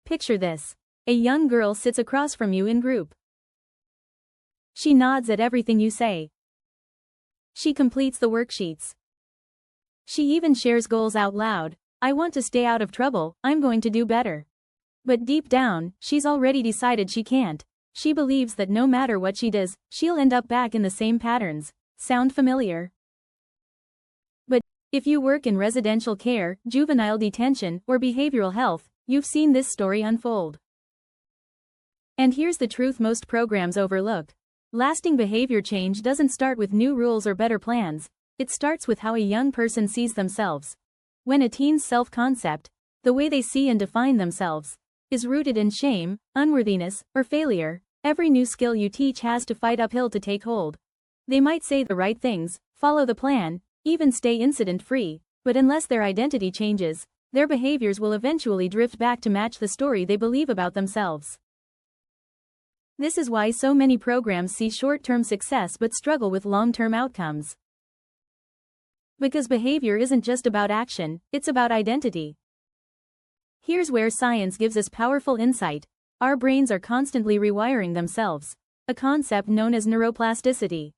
Picture this. A young girl sits across from you in group. She nods at everything you say. She completes the worksheets. She even shares goals out loud. I want to stay out of trouble, I'm going to do better. But deep down, she's already decided she can't. She believes that no matter what she does, she'll end up back in the same patterns. Sound familiar? But if you work in residential care, juvenile detention, or behavioral health, you've seen this story unfold. And here's the truth most programs overlook. Lasting behavior change doesn't start with new rules or better plans. It starts with how a young person sees themselves. When a teen's self-concept, the way they see and define themselves, is rooted in shame, unworthiness, or failure, every new skill you teach has to fight uphill to take hold. They might say the right things, follow the plan, even stay incident-free, but unless their identity changes, their behaviors will eventually drift back to match the story they believe about themselves. This is why so many programs see short-term success but struggle with long-term outcomes. Because behavior isn't just about action, it's about identity. Here's where science gives us powerful insight. Our brains are constantly rewiring themselves, a concept known as neuroplasticity.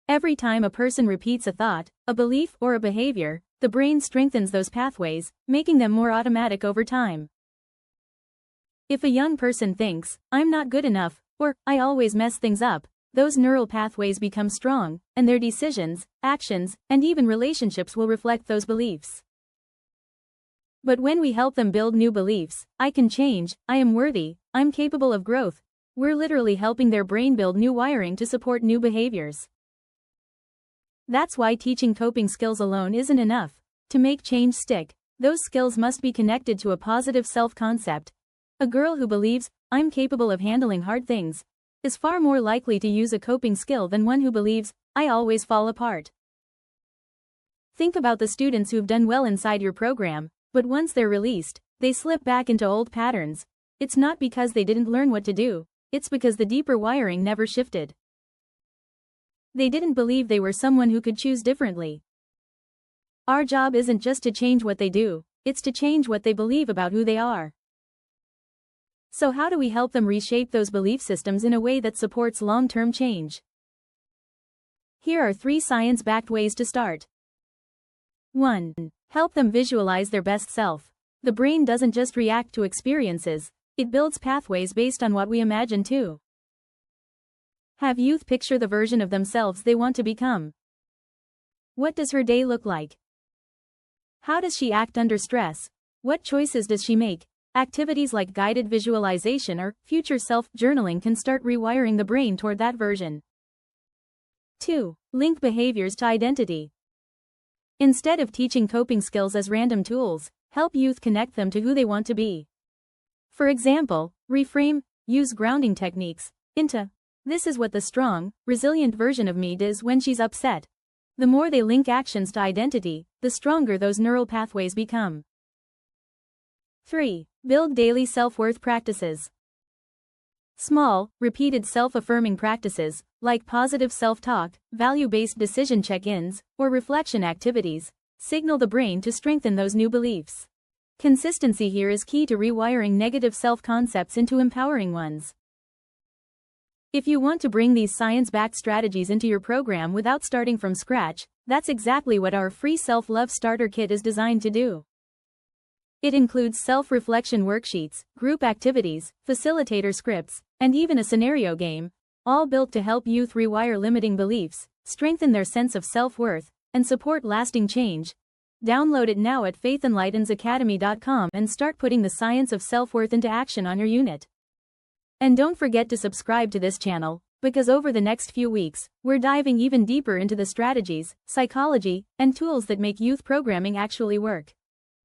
Every time a person repeats a thought, a belief, or a behavior, the brain strengthens those pathways, making them more automatic over time. If a young person thinks, I'm not good enough, or I always mess things up, those neural pathways become strong, and their decisions, actions, and even relationships will reflect those beliefs. But when we help them build new beliefs, I can change, I am worthy, I'm capable of growth, we're literally helping their brain build new wiring to support new behaviors. That's why teaching coping skills alone isn't enough. To make change stick, those skills must be connected to a positive self-concept. A girl who believes, I'm capable of handling hard things, is far more likely to use a coping skill than one who believes, I always fall apart. Think about the students who've done well inside your program, but once they're released, they slip back into old patterns. It's not because they didn't learn what to do, it's because the deeper wiring never shifted. They didn't believe they were someone who could choose differently. Our job isn't just to change what they do, it's to change what they believe about who they are. So how do we help them reshape those belief systems in a way that supports long-term change? Here are 3 science-backed ways to start. 1. Help them visualize their best self. The brain doesn't just react to experiences, it builds pathways based on what we imagine too. Have youth picture the version of themselves they want to become. What does her day look like? How does she act under stress? What choices does she make? Activities like guided visualization or future self-journaling can start rewiring the brain toward that version. 2. Link behaviors to identity. Instead of teaching coping skills as random tools, help youth connect them to who they want to be. For example, reframe, use grounding techniques, into, this is what the strong, resilient version of me does when she's upset. The more they link actions to identity, the stronger those neural pathways become. 3. Build daily self-worth practices. Small, repeated self-affirming practices, like positive self-talk, value-based decision check-ins, or reflection activities, signal the brain to strengthen those new beliefs. Consistency here is key to rewiring negative self-concepts into empowering ones. If you want to bring these science-backed strategies into your program without starting from scratch, that's exactly what our free Self-Love Starter Kit is designed to do. It includes self-reflection worksheets, group activities, facilitator scripts, and even a scenario game, all built to help youth rewire limiting beliefs, strengthen their sense of self-worth, and support lasting change. Download it now at faithenlightensacademy.com and start putting the science of self-worth into action on your unit. And don't forget to subscribe to this channel, because over the next few weeks, we're diving even deeper into the strategies, psychology, and tools that make youth programming actually work.